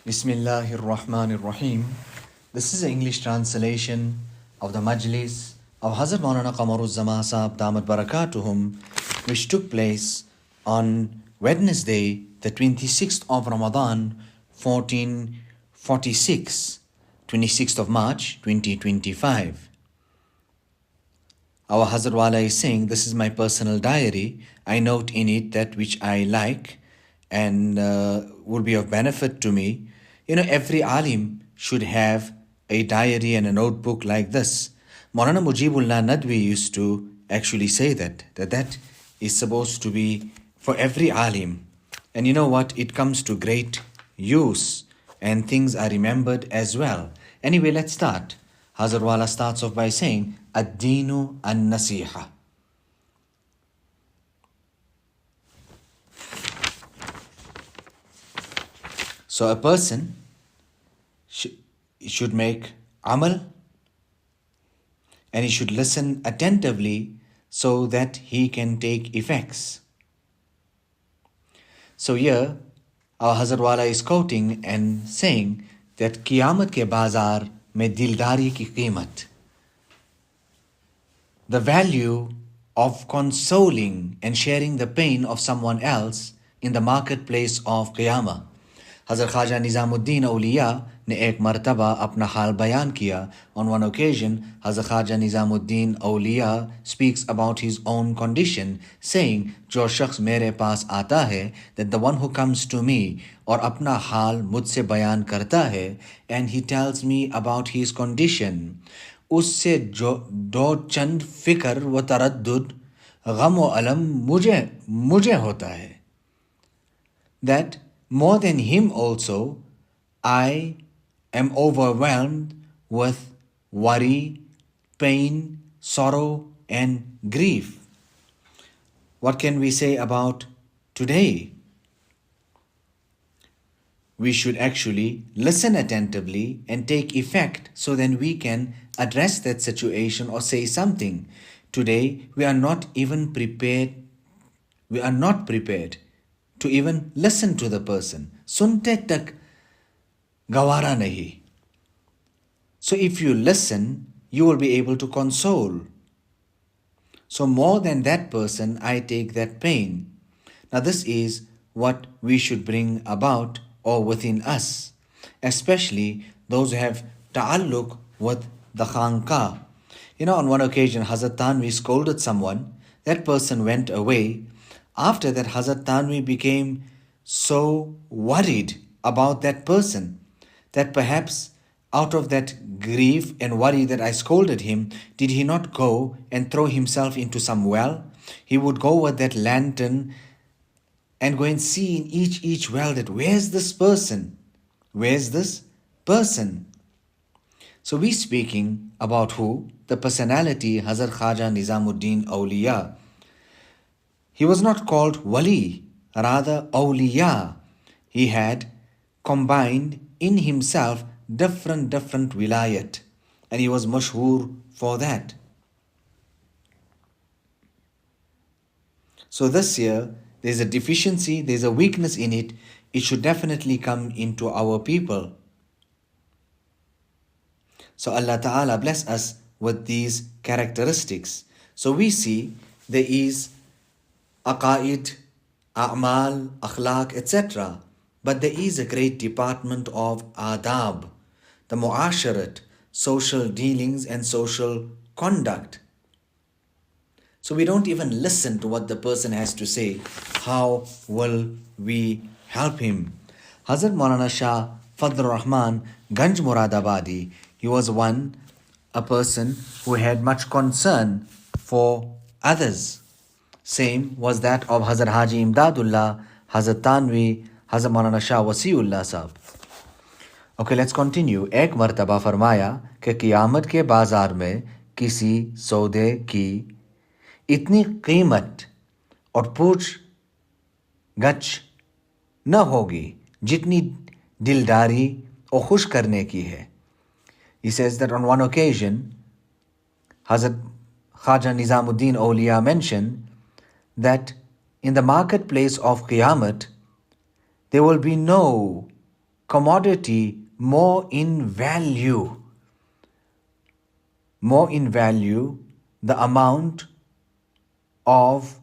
Bismillahir Rahmanir Rahim. This is an English translation of the Majlis of Hazrat Maulana Qamar Uzzamansaheb Damat Barakatuhum, which took place on Wednesday, the 26th of Ramadan, 1446, 26th of March, 2025. Our Hazrat Wala is saying, this is my personal diary. I note in it that which I like and would be of benefit to me. You know, every alim should have a diary and a notebook like this. Maulana Mujibullah Nadwi used to actually say that is supposed to be for every alim. And you know what? It comes to great use and things are remembered as well. Anyway, let's start. Hazrat Wala starts off by saying, Ad-Deenu an-Nasiha. So a person should make amal and he should listen attentively so that he can take effects. So here our Hazrat Wala is quoting and saying that Qiyamat ke bazaar mein dildari ki qimat. The value of consoling and sharing the pain of someone else in the marketplace of Qiyamah. Hazrat Khaja Nizamuddin Awliya ne ek martaba apna hal bayan kiya. On one occasion, Hazrat Khaja Nizamuddin Awliya speaks about his own condition, saying, Jo shakhs mere paas aata hai, that the one who comes to me or apna hal mujhse bayan karta hai, and he tells me about his condition, usse do chand fikr wa taraddud, gham wa alam mujhe hota hai. That more than him also, I am overwhelmed with worry, pain, sorrow, and grief. What can we say about today? We should actually listen attentively and take effect so then we can address that situation or say something. Today, we are not prepared to even listen to the person. Sunte tak gawara nahi. So if you listen, you will be able to console. So more than that person, I take that pain. Now this is what we should bring about or within us, especially those who have ta'alluq with the khanqa. You know, on one occasion, Hazrat Tanvi scolded someone. That person went away. After that, Hazrat Tanvi became so worried about that person that perhaps out of that grief and worry that I scolded him, did he not go and throw himself into some well? He would go with that lantern and go and see in each well that where's this person? Where's this person? So we're speaking about who? The personality Hazrat Khaja Nizamuddin Awliya. He was not called Wali, rather Awliya. He had combined in himself different wilayat, and he was mashhoor for that. So this year, there's a deficiency, there's a weakness in it. It should definitely come into our people. So Allah Ta'ala bless us with these characteristics. So we see there is aqaid, a'mal, akhlaq, etc. But there is a great department of adab, the mu'asharat, social dealings and social conduct. So we don't even listen to what the person has to say. How will we help him? Hazrat Maulana Shah Fadl Rahman Ganj Muradabadi, he was a person who had much concern for others. Same was that of Hazrat Haji Imdadullah, Hazrat Tanvi, Hazrat Maulana Shah Wasiullah Sahab. Okay, let's continue. एक मर्तबा फरमाया कि क़ियामत के बाजार में किसी सौदे की इतनी कीमत और पूछ गछ न होगी जितनी दिलदारी और खुश करने की है. He says that on one occasion, Hazrat Khaja Nizamuddin Awliya mentioned that in the marketplace of Qiyamah, there will be no commodity more in value, the amount of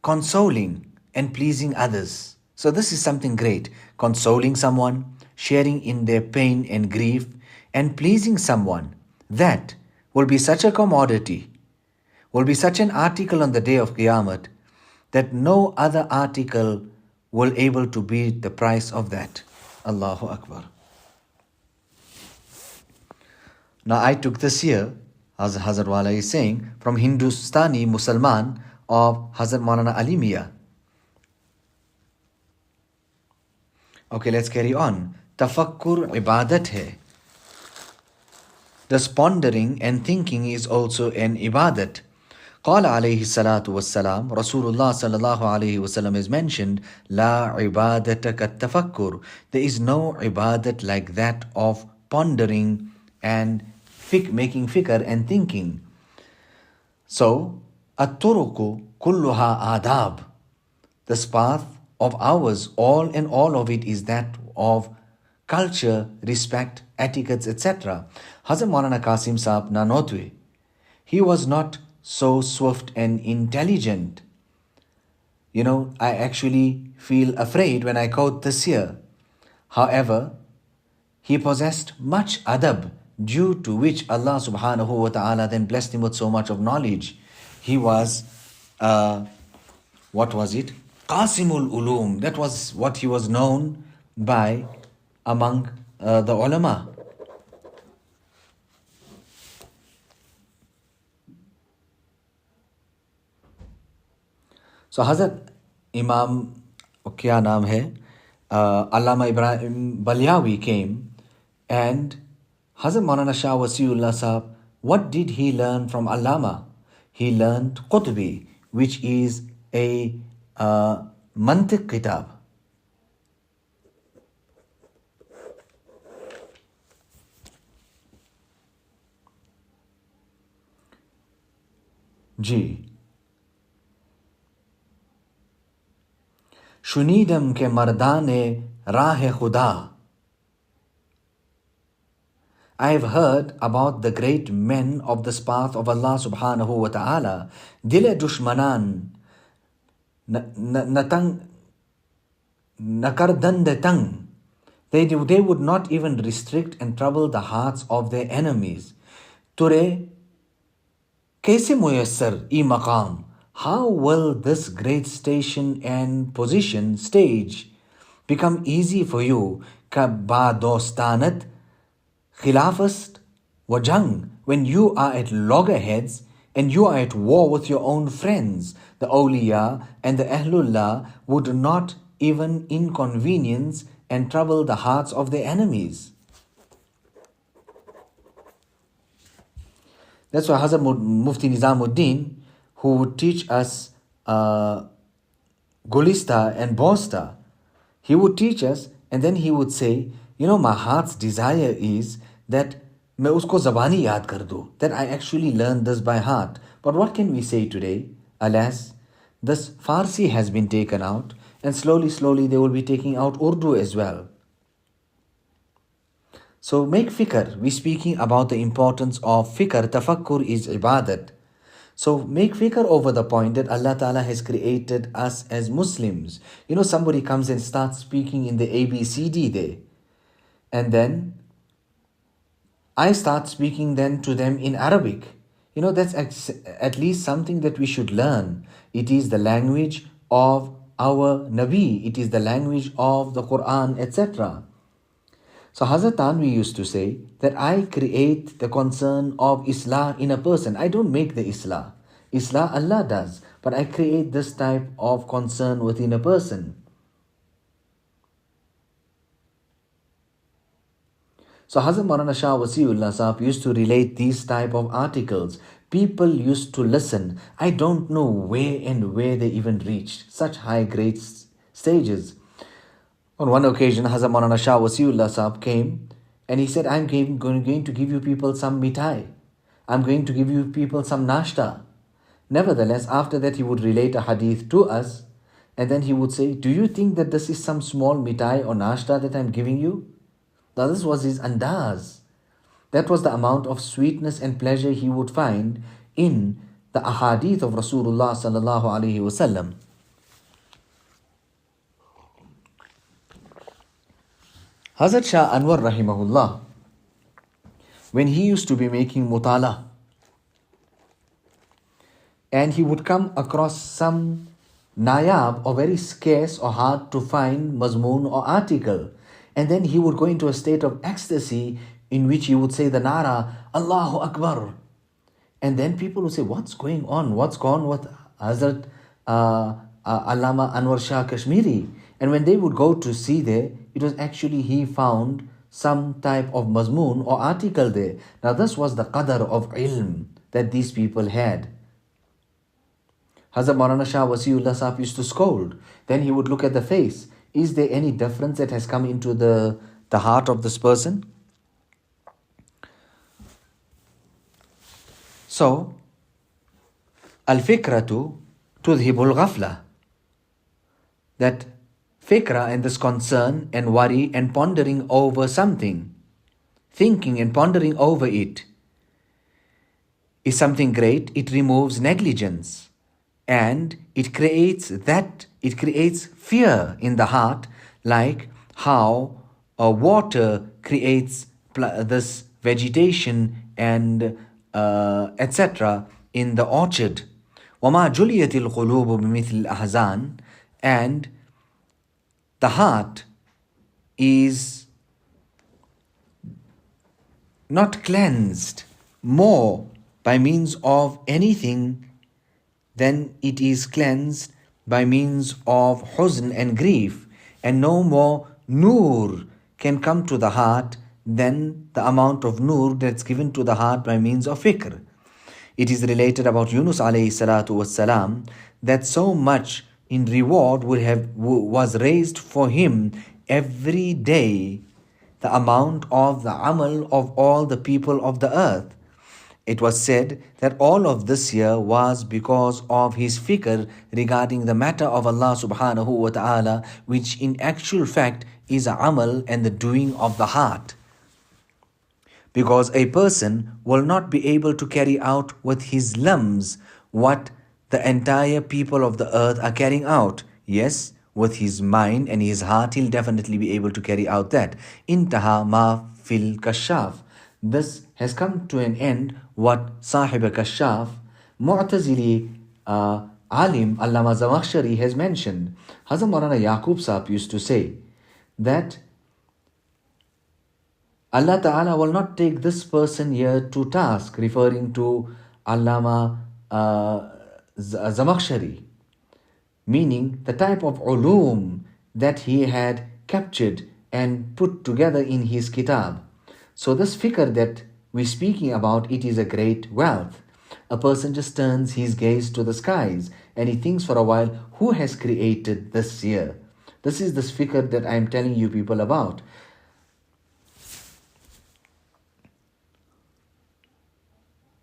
consoling and pleasing others. So this is something great. Consoling someone, sharing in their pain and grief, and pleasing someone. That will be such a commodity, will be such an article on the day of Qiyamah that no other article will able to beat the price of that. Allahu Akbar. Now I took this here, as Hazrat Wala is saying, from Hindustani Musalman of Hazrat Maulana Ali Mia. Okay, let's carry on. Tafakkur ibadat hai. Thus pondering and thinking is also an ibadat. قال عليه الصلاة والسلام, Rasulullah sallallahu alayhi wasallam is mentioned, La ibadata kat tafakkur. There is no ibadat like that of pondering and making fikr and thinking. So, at-turuku kulluha adab. This path of ours, all and all of it is that of culture, respect, etiquettes, etc. Hazrat Maulana Qasim Sahib Nanotwe, he was not so swift and intelligent. I actually feel afraid when I quote this here. However, he possessed much adab, due to which Allah subhanahu wa ta'ala then blessed him with so much of knowledge. He was, what was it? Qasimul Ulum. That was what he was known by among the ulama. So Hazrat Imam, kya naam hai? Allama Ibrahim Balyawi came, and Hazrat Maulana Shah Wasiullah Sahab, what did he learn from Allama? He learned Qutbi, which is a mantiq kitab. जी शुनीदम के मर्दाने राह खुदा. I have heard about the great men of this path of Allah subhanahu wa ta'ala. Dile dushmanan nakardan de tang. They would not even restrict and trouble the hearts of their enemies. Ture kaise muyassar e maqam. How will this great station and position, stage, become easy for you? Ka dostanat khilafast wajang, when you are at loggerheads and you are at war with your own friends. The awliya and the ahlullah would not even inconvenience and trouble the hearts of their enemies. That's why Hazrat Mufti Nizamuddin, who would teach us Golista and Bosta, he would teach us, and then he would say, my heart's desire is that मैं उसको ज़बानी याद कर दूँ, that I actually learned this by heart. But what can we say today? Alas, this Farsi has been taken out, and slowly they will be taking out Urdu as well. So make fikr. We're speaking about the importance of fikr. Tafakkur is ibadat. So make fikr over the point that Allah Ta'ala has created us as Muslims. Somebody comes and starts speaking in the ABCD there, and then I start speaking then to them in Arabic. That's at least something that we should learn. It is the language of our Nabi. It is the language of the Quran, etc. So Hazrat Tanvi used to say that I create the concern of Islah in a person. I don't make the Islah. Islah Allah does. But I create this type of concern within a person. So Hazrat Maulana Shah Wasiullah Sahab used to relate these type of articles. People used to listen. I don't know where they even reached such high great stages. On one occasion, Hazrat Maulana Shah Wasiullah Sahab came and he said, I'm going to give you people some mithai. I'm going to give you people some nashta. Nevertheless, after that he would relate a hadith to us And then he would say, do you think that this is some small mitai or nashta that I'm giving you? Now this was his andaz. That was the amount of sweetness and pleasure he would find in the ahadith of Rasulullah sallallahu alaihi wasallam. Hazrat Shah Anwar rahimahullah, when he used to be making mutala, and he would come across some nayab or very scarce or hard to find mazmoon or article, and then he would go into a state of ecstasy in which he would say the nara, Allahu Akbar. And then people would say, what's going on? What's gone with Hazrat Allama Anwar Shah Kashmiri? And when they would go to see there, it was actually he found some type of mazmoon or article there. Now this was the qadar of ilm that these people had. Hazrat Maulana Shah Wasiullah Sahib used to scold. Then he would look at the face. Is there any difference that has come into the heart of this person? So, al-fikratu tudhibul ghafla. That fikra and this concern and worry and pondering over something, thinking and pondering over it, is something great. It removes negligence. And it creates fear in the heart, like how water creates this vegetation and etc. in the orchard. وَمَا جُلِيَتِ الْقُلُوبُ بِمِثْلِ الْأَحْزَانِ. And the heart is not cleansed more by means of anything then it is cleansed by means of huzn and grief, and no more nur can come to the heart than the amount of nur that's given to the heart by means of fikr. It is related about Yunus alayhi salatu wassalam that so much in reward was raised for him every day the amount of the amal of all the people of the earth. It was said that all of this year was because of his fikr regarding the matter of Allah subhanahu wa ta'ala, which in actual fact is a amal and the doing of the heart. Because a person will not be able to carry out with his limbs what the entire people of the earth are carrying out. Yes, with his mind and his heart, he'll definitely be able to carry out that. Intaha ma fil kashaf. This has come to an end what Sahib Kashaf, Mu'tazili Alim Allama Zamakhshari has mentioned. Hazrat Maulana Yaqub Sahib used to say that Allah Ta'ala will not take this person here to task, referring to Allama Zamakhshari, meaning the type of ulum that he had captured and put together in his kitab. So this fikr that we're speaking about, it is a great wealth. A person just turns his gaze to the skies and he thinks for a while, who has created this here? This is this fikr that I'm telling you people about.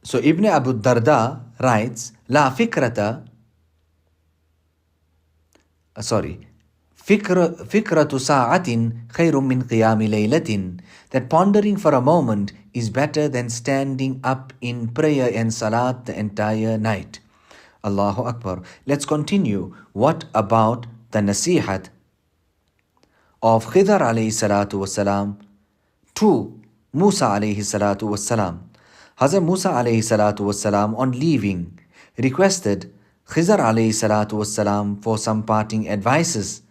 So Ibn Abu Darda writes, La fikrata, fikratu sa'atin khayrun min qiyami laylatin. That pondering for a moment is better than standing up in prayer and salat the entire night. Allahu Akbar. Let's continue. What about the nasihat of Khidr alayhi salatu wasalam to Musa alayhi salatu wasalam? Hazrat Musa alayhi salatu wasalam, on leaving, requested Khidr alayhi salatu wasalam for some parting advices.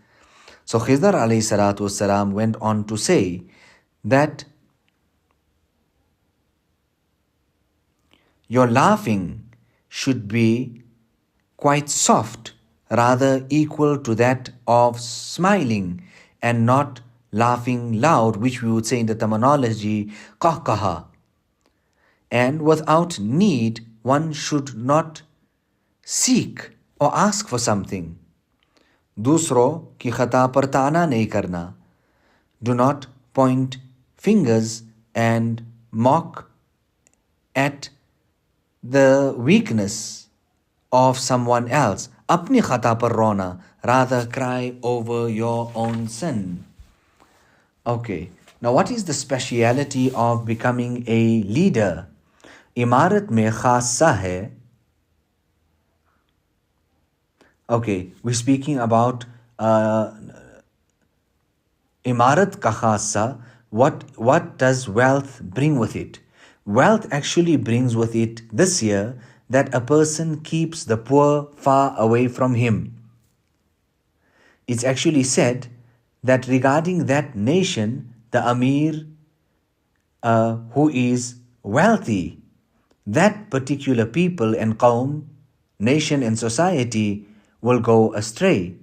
So Khidr alayhi salatu wasalam went on to say that your laughing should be quite soft, rather equal to that of smiling, and not laughing loud, which we would say in the terminology qahqaha. And without need, one should not seek or ask for something. दूसरों की खता पर ताना नहीं करना. Do not point fingers and mock at the weakness of someone else. अपनी खता पर रोना, rather cry over your own sin. Okay, now what is the speciality of becoming a leader? Imarat mein khassa hai. Okay, we're speaking about Imarat ka khassa. What does wealth bring with it? Wealth actually brings with it this year that a person keeps the poor far away from him. It's actually said that regarding that nation, the Amir who is wealthy, that particular people and qawm, nation and society will go astray.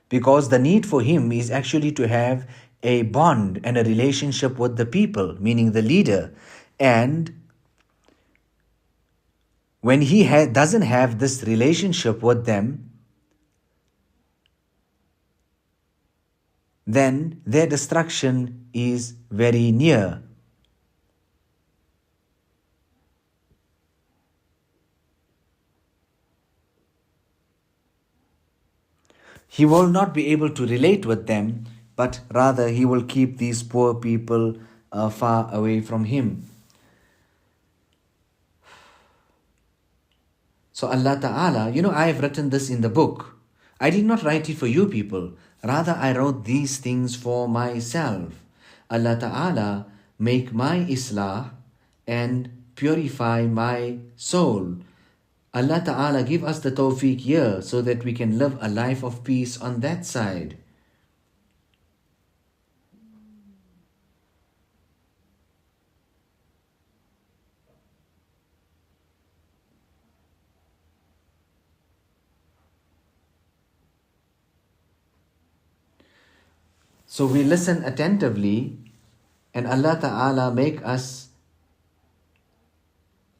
Because the need for him is actually to have a bond and a relationship with the people, meaning the leader. And when he doesn't have this relationship with them, then their destruction is very near. He will not be able to relate with them, but rather he will keep these poor people far away from him. So Allah Ta'ala, I have written this in the book. I did not write it for you people. Rather, I wrote these things for myself. Allah Ta'ala, make my islah and purify my soul. Allah Ta'ala, give us the tawfiq here so that we can live a life of peace on that side. So we listen attentively, and Allah Ta'ala make us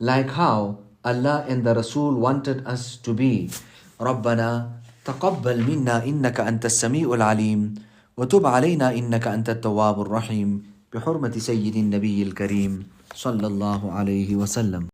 like how Allah and the Rasul wanted us to be. ربنا تقبل منا إنك أنت السميع العليم وتب علينا إنك أنت التواب الرحيم بحرمة سيد النبي الكريم صلى الله عليه وسلم.